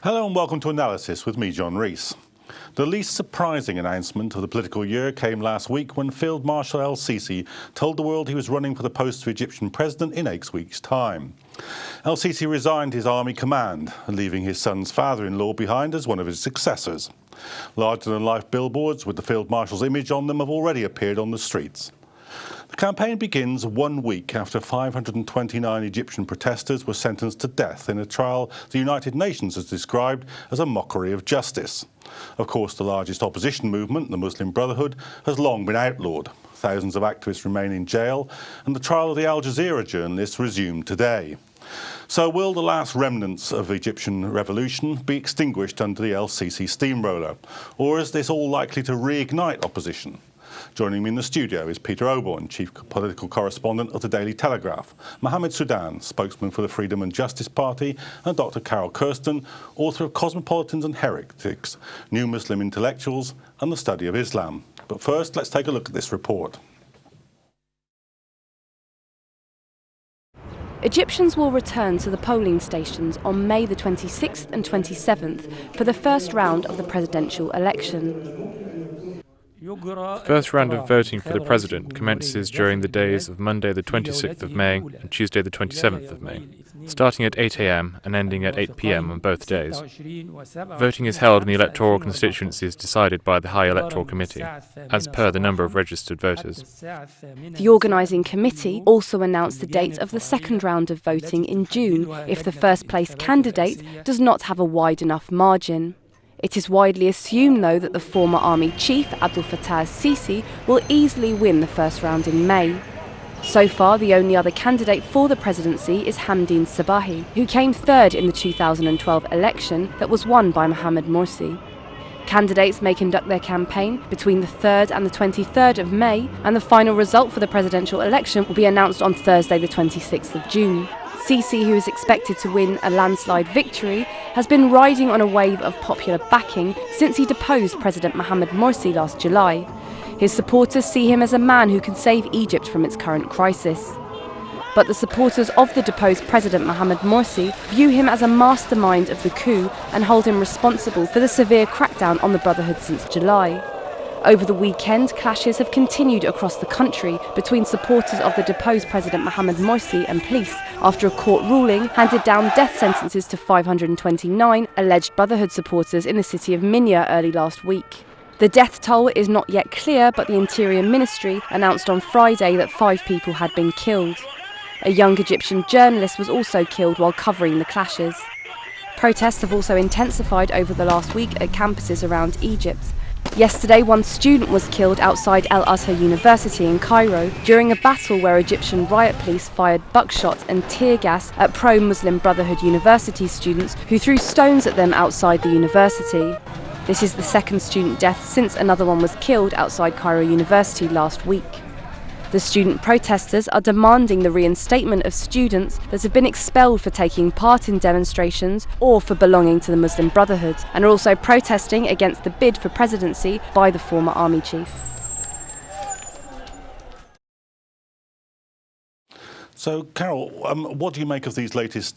Hello and welcome to Analysis with me, John Rees. The least surprising announcement of the political year came last week when Field Marshal el-Sisi told the world he was running for the post of Egyptian president in 8 weeks' time. El-Sisi resigned his army command, leaving his son's father-in-law behind as one of his successors. Larger-than-life billboards with the Field Marshal's image on them have already appeared on the streets. The campaign begins 1 week after 529 Egyptian protesters were sentenced to death in a trial the United Nations has described as a mockery of justice. Of course, the largest opposition movement, the Muslim Brotherhood, has long been outlawed. Thousands of activists remain in jail, and the trial of the Al Jazeera journalists resumed today. So will the last remnants of Egyptian revolution be extinguished under the el-Sisi steamroller, or is this all likely to reignite opposition? Joining me in the studio is Peter Oborne, Chief Political Correspondent of the Daily Telegraph, Mohammed Sudan, spokesman for the Freedom and Justice Party, and Dr. Carol Kirsten, author of Cosmopolitans and Heretics, New Muslim Intellectuals and the Study of Islam. But first, let's take a look at this report. Egyptians will return to the polling stations on May the 26th and 27th for the first round of the presidential election. The first round of voting for the president commences during the days of Monday the 26th of May and Tuesday the 27th of May, starting at 8 a.m. and ending at 8 p.m. on both days. Voting is held in the electoral constituencies decided by the High Electoral Committee, as per the number of registered voters. The organising committee also announced the date of the second round of voting in June if the first-place candidate does not have a wide enough margin. It is widely assumed, though, that the former army chief, Abdel Fattah el-Sisi, will easily win the first round in May. So far, the only other candidate for the presidency is Hamdine Sabahi, who came third in the 2012 election that was won by Mohamed Morsi. Candidates may conduct their campaign between the 3rd and the 23rd of May, and the final result for the presidential election will be announced on Thursday the 26th of June. Sisi, who is expected to win a landslide victory, has been riding on a wave of popular backing since he deposed President Mohamed Morsi last July. His supporters see him as a man who can save Egypt from its current crisis. But the supporters of the deposed President Mohamed Morsi view him as a mastermind of the coup and hold him responsible for the severe crackdown on the Brotherhood since July. Over the weekend, clashes have continued across the country between supporters of the deposed President Mohamed Morsi and police after a court ruling handed down death sentences to 529 alleged Brotherhood supporters in the city of Minya early last week. The death toll is not yet clear, but the Interior Ministry announced on Friday that 5 people had been killed. A young Egyptian journalist was also killed while covering the clashes. Protests have also intensified over the last week at campuses around Egypt. Yesterday, 1 student was killed outside Al-Azhar University in Cairo during a battle where Egyptian riot police fired buckshot and tear gas at pro-Muslim Brotherhood University students who threw stones at them outside the university. This is the second student death since another one was killed outside Cairo University last week. The student protesters are demanding the reinstatement of students that have been expelled for taking part in demonstrations or for belonging to the Muslim Brotherhood, and are also protesting against the bid for presidency by the former army chief. So, Carol, what do you make of these latest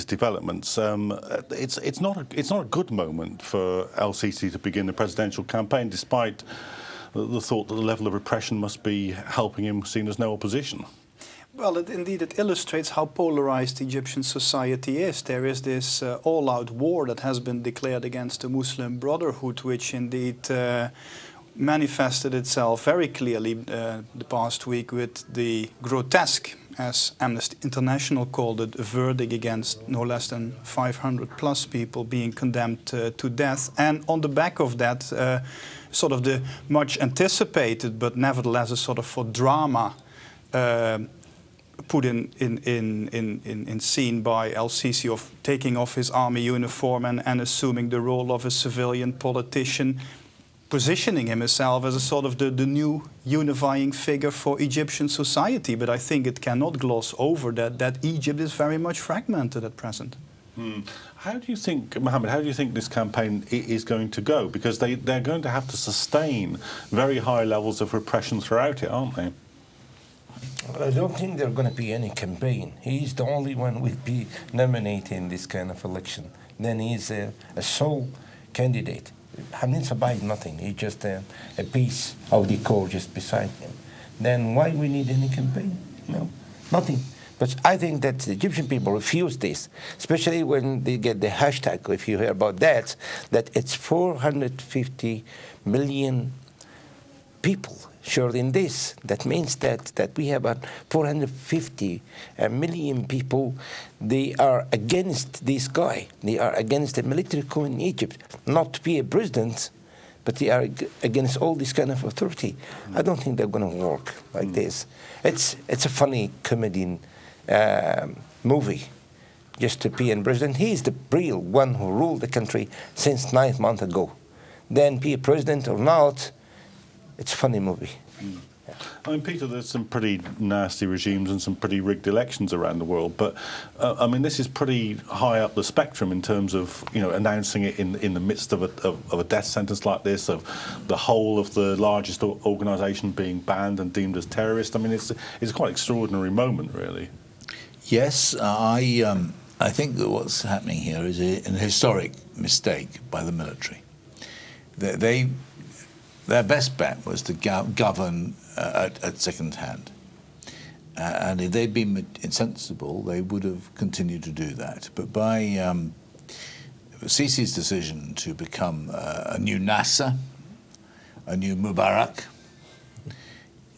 developments? It's not a good moment for el-Sisi to begin the presidential campaign, despite the thought that the level of repression must be helping him, seeing there's no opposition. Well, it illustrates how polarized Egyptian society is. There is this all-out war that has been declared against the Muslim Brotherhood, which indeed manifested itself very clearly the past week with the grotesque, as Amnesty International called it, a verdict against no less than 500 plus people being condemned to death. And on the back of that, sort of the much anticipated, but nevertheless a sort of for drama put in scene by el-Sisi of taking off his army uniform and assuming the role of a civilian politician, positioning himself as a sort of the new unifying figure for Egyptian society. But I think it cannot gloss over that Egypt is very much fragmented at present. How do you think, Mohammed, how do you think this campaign is going to go? Because they're going to have to sustain very high levels of repression throughout it, aren't they? I don't think there's going to be any campaign. He's the only one who will be nominating this kind of election. then he's a sole candidate. Hamdin Sabah is nothing. He's just a piece of decor just beside him. Then why we need any campaign? No, nothing. But I think that the Egyptian people refuse this, especially when they get the hashtag, if you hear about that it's 450 million people shared in this. That means that we have about 450 million people. They are against this guy. They are against the military coup in Egypt, not to be a president, but they are against all this kind of authority. I don't think they're going to work like this. It's a funny comedy movie, just to be a president. He is the real one who ruled the country since 9 months ago. Then be a president or not, it's a funny movie. Yeah. I mean, Peter, there's some pretty nasty regimes and some pretty rigged elections around the world, but I mean, this is pretty high up the spectrum in terms of, you know, announcing it in the midst of a death sentence like this, of the whole of the largest organisation being banned and deemed as terrorist. I mean, it's a quite extraordinary moment, really. Yes, I think that what's happening here is an historic mistake by the military. Their best bet was to govern at second hand. And if they'd been insensible, they would have continued to do that. But by Sisi's decision to become a new Nasser, a new Mubarak,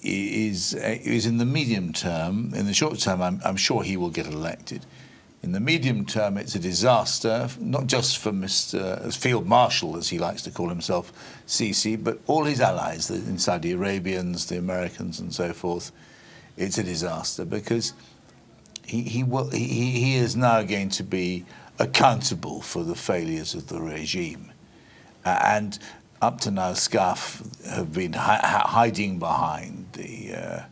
is in the medium term. In the short term, I'm sure he will get elected. In the medium term, it's a disaster, not just for Mr. Field Marshal, as he likes to call himself, Sisi, but all his allies, the Saudi Arabians, the Americans, and so forth. It's a disaster because he is now going to be accountable for the failures of the regime. And up to now, SCAF have been hiding behind the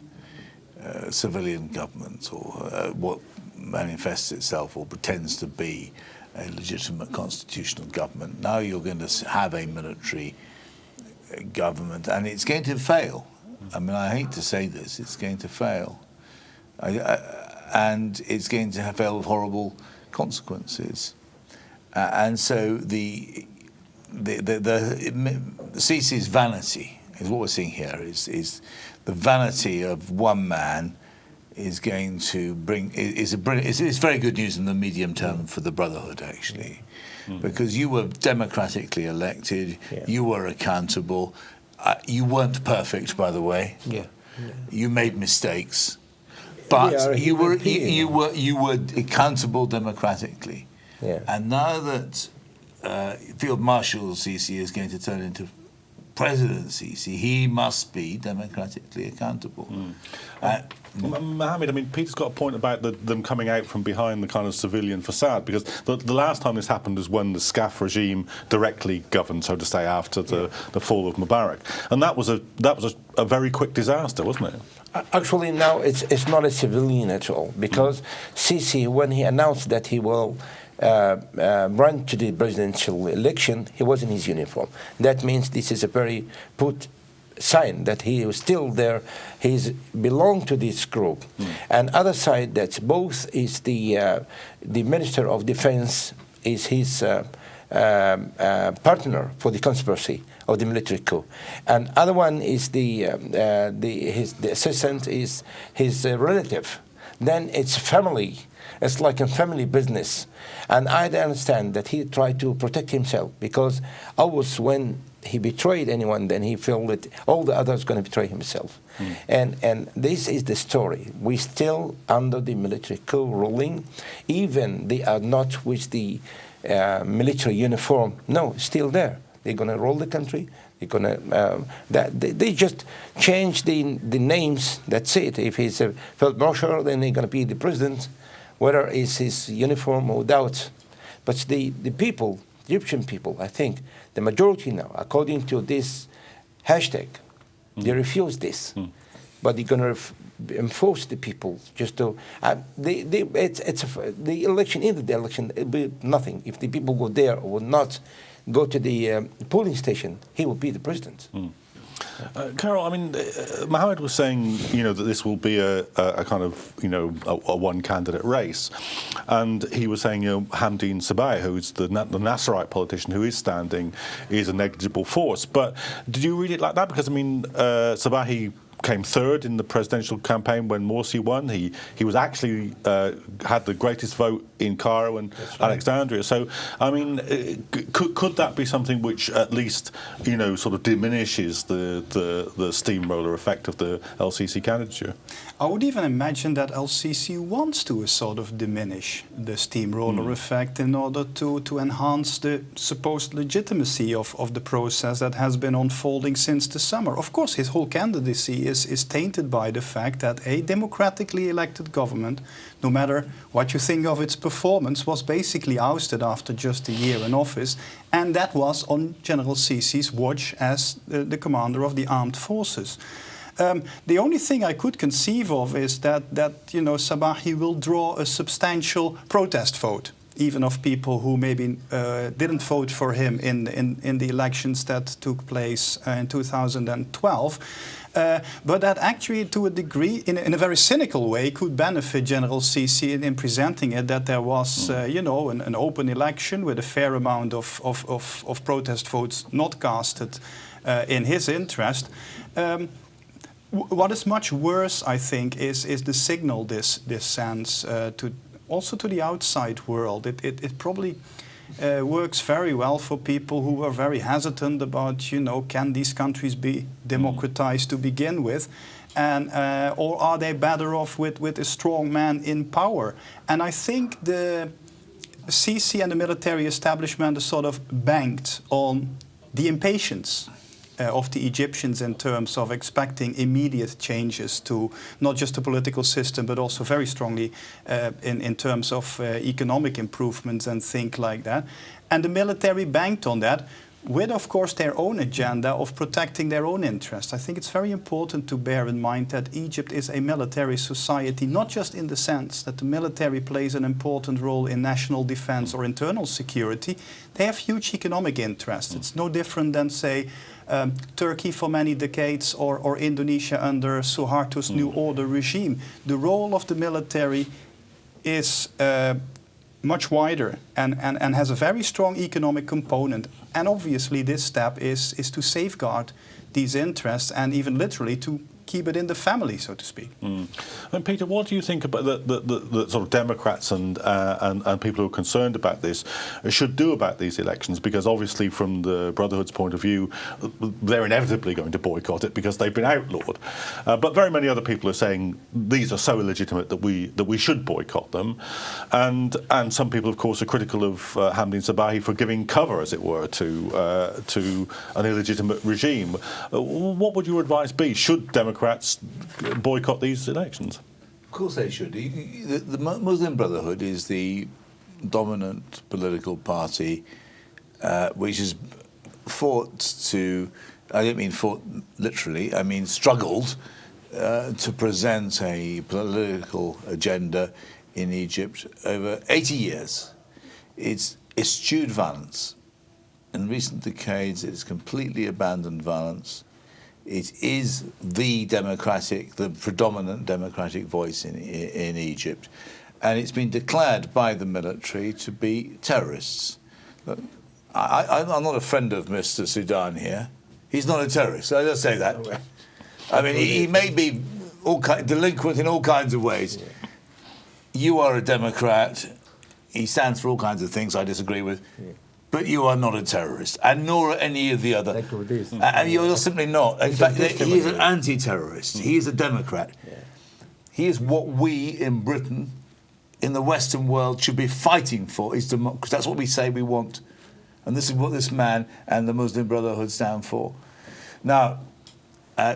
civilian government, or what manifests itself or pretends to be a legitimate constitutional government. Now you're going to have a military government, and it's going to fail. I mean, I hate to say this, it's going to fail. And it's going to fail with horrible consequences. And so the Sisi's vanity is what we're seeing here, is the vanity of one man is going to bring, it's very good news in the medium term for the Brotherhood, actually, because you were democratically elected, you were accountable, you weren't perfect, by the way, you made mistakes, but you were accountable democratically, and now that Field Marshal Sisi is going to turn into President Sisi, he must be democratically accountable. Mohammed, I mean, Peter's got a point about them coming out from behind the kind of civilian facade, because the last time this happened was when the SCAF regime directly governed, so to say, after the fall of Mubarak, and that was a very quick disaster, wasn't it? Actually, now it's not a civilian at all, because Sisi, when he announced that he will run to the presidential election, he was in his uniform. That means this is a very put sign that he was still there. He's belonged to this group. And other side, that both is the Minister of Defense is his partner for the conspiracy of the military coup, and other one is the assistant is his relative. Then it's family. It's like a family business. And I understand that he tried to protect himself, because always when he betrayed anyone, then he felt that all the others going to betray himself. And this is the story. We're still under the military coup ruling. Even they are not with the military uniform. No, still there. They're going to rule the country. They're going to they just change the names. That's it. If he's a Field Marshal, then they're going to be the president, whether it's his uniform or without. But the people, Egyptian people, I think the majority now, according to this hashtag, they refuse this. But they're going to enforce the people just to. The election, either the election, it'll be nothing. If the people go there or will not go to the polling station, he will be the president. Carol, I mean, Mohammed was saying, that this will be a kind of, a one-candidate race. And he was saying, Hamdeen Sabahi, who's the Nasserite politician who is standing, is a negligible force. But did you read it like that? Because, I mean, Sabahi came third in the presidential campaign when Morsi won. He was actually had the greatest vote in Cairo and Alexandria. So, I mean, could that be something which at least sort of diminishes the steamroller effect of the LCC candidature? I would even imagine that LCC wants to sort of diminish the steamroller effect in order to enhance the supposed legitimacy of the process that has been unfolding since the summer. Of course, his whole candidacy is tainted by the fact that a democratically elected government, no matter what you think of its performance, was basically ousted after just a year in office, and that was on General Sisi's watch as the commander of the armed forces. The only thing I could conceive of is that Sabahi will draw a substantial protest vote, even of people who maybe didn't vote for him in the elections that took place in 2012. But that actually, to a degree, in a very cynical way, could benefit General Sisi in presenting it that there was, an open election with a fair amount of protest votes not casted in his interest. What is much worse, I think, is the signal this sends also to the outside world. It probably works very well for people who are very hesitant about, can these countries be democratized to begin with, and or are they better off with a strong man in power? And I think the Sisi and the military establishment are sort of banked on the impatience of the Egyptians in terms of expecting immediate changes to not just the political system, but also very strongly in terms of economic improvements and things like that. And the military banked on that with, of course, their own agenda of protecting their own interests. I think it's very important to bear in mind that Egypt is a military society, not just in the sense that the military plays an important role in national defense or internal security. They have huge economic interests. It's no different than, say, Turkey for many decades or Indonesia under Suharto's New Order regime. The role of the military is much wider and has a very strong economic component. And obviously this step is to safeguard these interests and even literally to keep it in the family, so to speak. And Peter, what do you think about the sort of Democrats and people who are concerned about this should do about these elections? Because obviously, from the Brotherhood's point of view, they're inevitably going to boycott it because they've been outlawed. But very many other people are saying these are so illegitimate that we should boycott them. And some people, of course, are critical of Hamdeen Sabahi for giving cover, as it were, to an illegitimate regime. What would your advice be? Should Democrats boycott these elections? Of course they should. The Muslim Brotherhood is the dominant political party which has fought to, I don't mean fought literally, I mean struggled to present a political agenda in Egypt over 80 years. It's eschewed violence. In recent decades, it's completely abandoned violence. It is the predominant democratic voice in Egypt. And it's been declared by the military to be terrorists. Look, I'm not a friend of Mr. Sudan here. He's not a terrorist, I just say that. I mean, he may be delinquent in all kinds of ways. You are a Democrat. He stands for all kinds of things I disagree with. But you are not a terrorist, and nor are any of the other. And you're simply not. In fact, he is an anti-terrorist. He is a Democrat. He is what we in Britain, in the Western world, should be fighting for, is democracy. That's what we say we want. And this is what this man and the Muslim Brotherhood stand for. Now,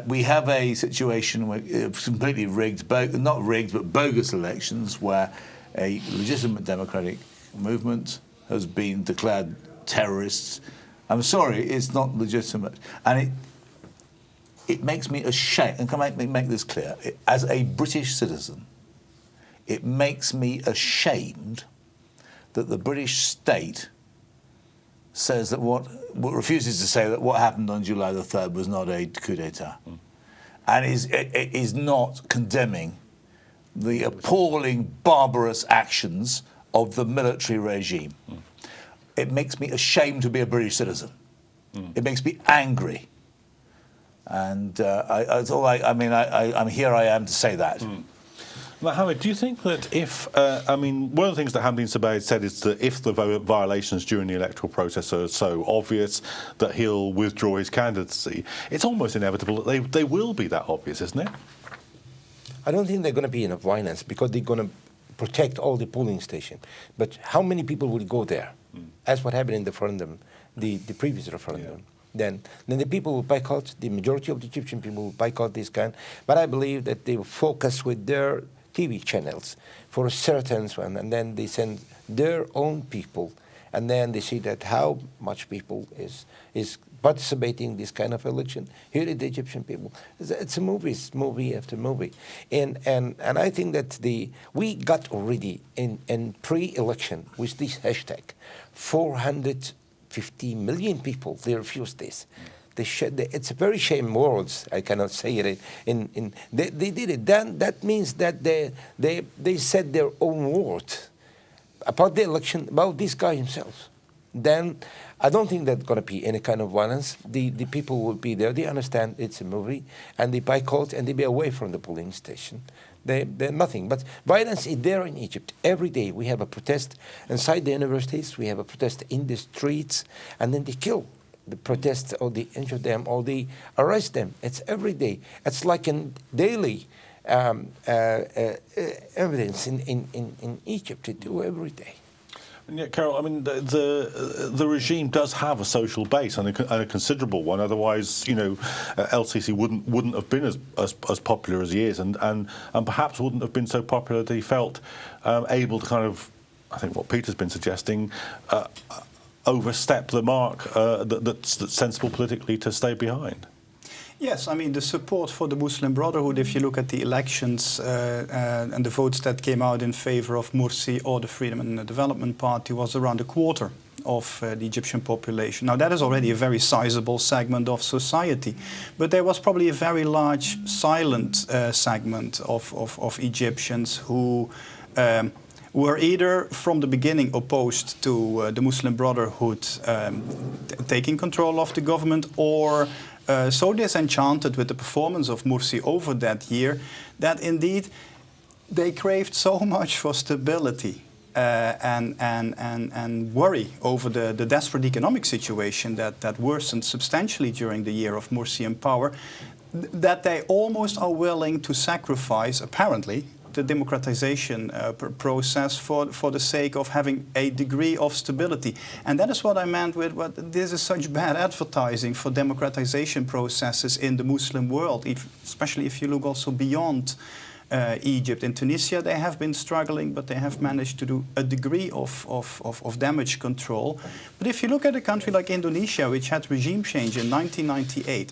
we have a situation where it's completely rigged, not rigged, but bogus elections, where a legitimate democratic movement has been declared terrorists. I'm sorry, it's not legitimate. And it makes me ashamed, and can I make this clear, as a British citizen, it makes me ashamed that the British state says that refuses to say that what happened on July the 3rd was not a coup d'etat, and is not condemning the appalling, barbarous actions of the military regime. It makes me ashamed to be a British citizen. It makes me angry. And I'm here I am to say that. Mohammed, do you think that if, one of the things that Hamdin Zubayr said is that if the violations during the electoral process are so obvious that he'll withdraw his candidacy, it's almost inevitable that they will be that obvious, isn't it? I don't think they're going to be enough violence because they're going to protect all the polling stations. But how many people will go there? As what happened in the referendum, the previous referendum. Yeah. Then the people will boycott, the majority of the Egyptian people will boycott this kind. But I believe that they will focus with their TV channels for a certain one, and then they send their own people, and then they see that how much people is participating in this kind of election. Here is the Egyptian people. It's a movie after movie. And I think that we got already in pre-election with this hashtag 450 million people, they refused this. It's a very shame words. I cannot say it. They did it. Then that means that they said their own word about the election, about this guy himself. Then I don't think there's going to be any kind of violence. The people will be there. They understand it's a movie, and they boycott and they be away from the polling station. They're nothing. But violence is there in Egypt. Every day we have a protest inside the universities. We have a protest in the streets, and then they kill the protests, or they injure them, or they arrest them. It's every day. It's like a daily evidence in Egypt. They do every day. And yet, Carol, I mean, the regime does have a social base, and a considerable one. Otherwise, El-Sisi wouldn't have been as popular as he is, and perhaps wouldn't have been so popular that he felt able to kind of, I think what Peter's been suggesting, overstep the mark that's sensible politically to stay behind. Yes, I mean, the support for the Muslim Brotherhood, if you look at the elections and the votes that came out in favor of Morsi or the Freedom and Development Party, was around a quarter of the Egyptian population. Now, that is already a very sizable segment of society, but there was probably a very large silent segment of Egyptians who were either from the beginning opposed to the Muslim Brotherhood taking control of the government, or so disenchanted with the performance of Morsi over that year that indeed they craved so much for stability and worry over the desperate economic situation that worsened substantially during the year of Morsi in power, that they almost are willing to sacrifice, apparently, the democratization process for the sake of having a degree of stability. And that is what I meant with this is such bad advertising for democratization processes in the Muslim world, especially if you look also beyond Egypt. In Tunisia, they have been struggling, but they have managed to do a degree of damage control. But if you look at a country like Indonesia, which had regime change in 1998,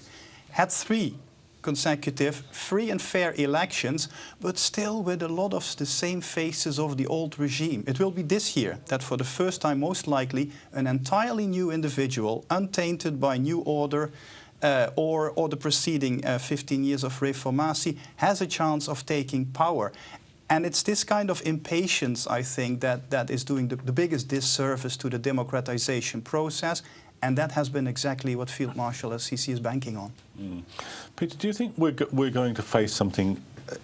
had 3 consecutive free and fair elections, but still with a lot of the same faces of the old regime. It will be this year that for the first time, most likely, an entirely new individual, untainted by New Order or the preceding 15 years of Reformasi, has a chance of taking power. And it's this kind of impatience, I think, that is doing the biggest disservice to the democratization process. And that has been exactly what Field Marshal El-Sisi is banking on. Peter, do you think we're going to face something,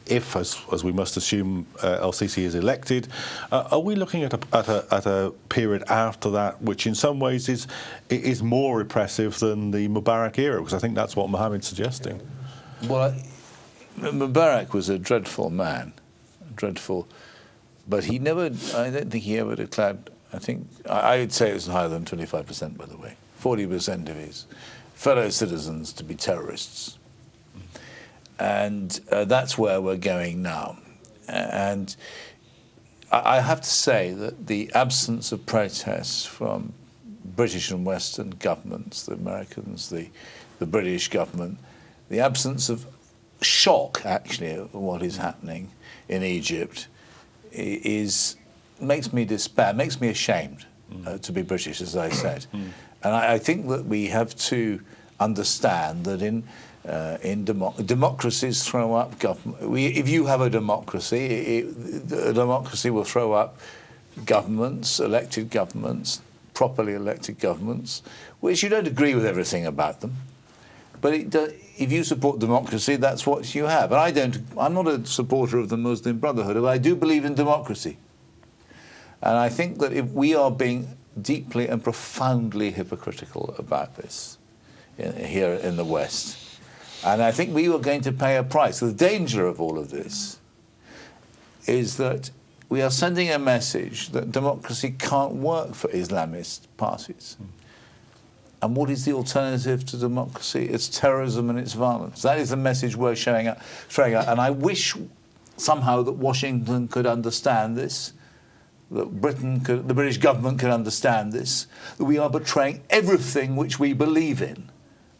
if, as we must assume, El-Sisi is elected, are we looking at a period after that which in some ways is more repressive than the Mubarak era? Because I think that's what Mohammed's suggesting. Well, Mubarak was a dreadful man, dreadful, but I don't think he ever declared, I would say it was higher than 25%, by the way. 40% of his fellow citizens to be terrorists. And that's where we're going now. And I have to say that the absence of protests from British and Western governments, the Americans, the British government, the absence of shock, actually, of what is happening in Egypt makes me despair, makes me ashamed to be British, as I said. And I think that we have to understand that democracies throw up government. If you have a democracy, a democracy will throw up governments, elected governments, properly elected governments, which you don't agree with everything about them. But if you support democracy, that's what you have. And I'm not a supporter of the Muslim Brotherhood, but I do believe in democracy. And I think that if we are being deeply and profoundly hypocritical about this here in the West, and I think we are going to pay a price. The danger of all of this is that we are sending a message that democracy can't work for Islamist parties. And what is the alternative to democracy? It's terrorism and it's violence. That is the message we're showing out. And I wish somehow that Washington could understand this, that the British government could understand this, that we are betraying everything which we believe in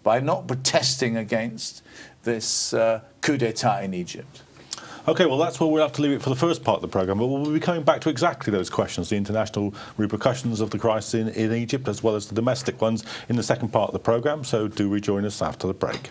by not protesting against this coup d'etat in Egypt. OK, well, that's where we'll have to leave it for the first part of the programme, but we'll be coming back to exactly those questions, the international repercussions of the crisis in Egypt, as well as the domestic ones, in the second part of the programme, so do rejoin us after the break.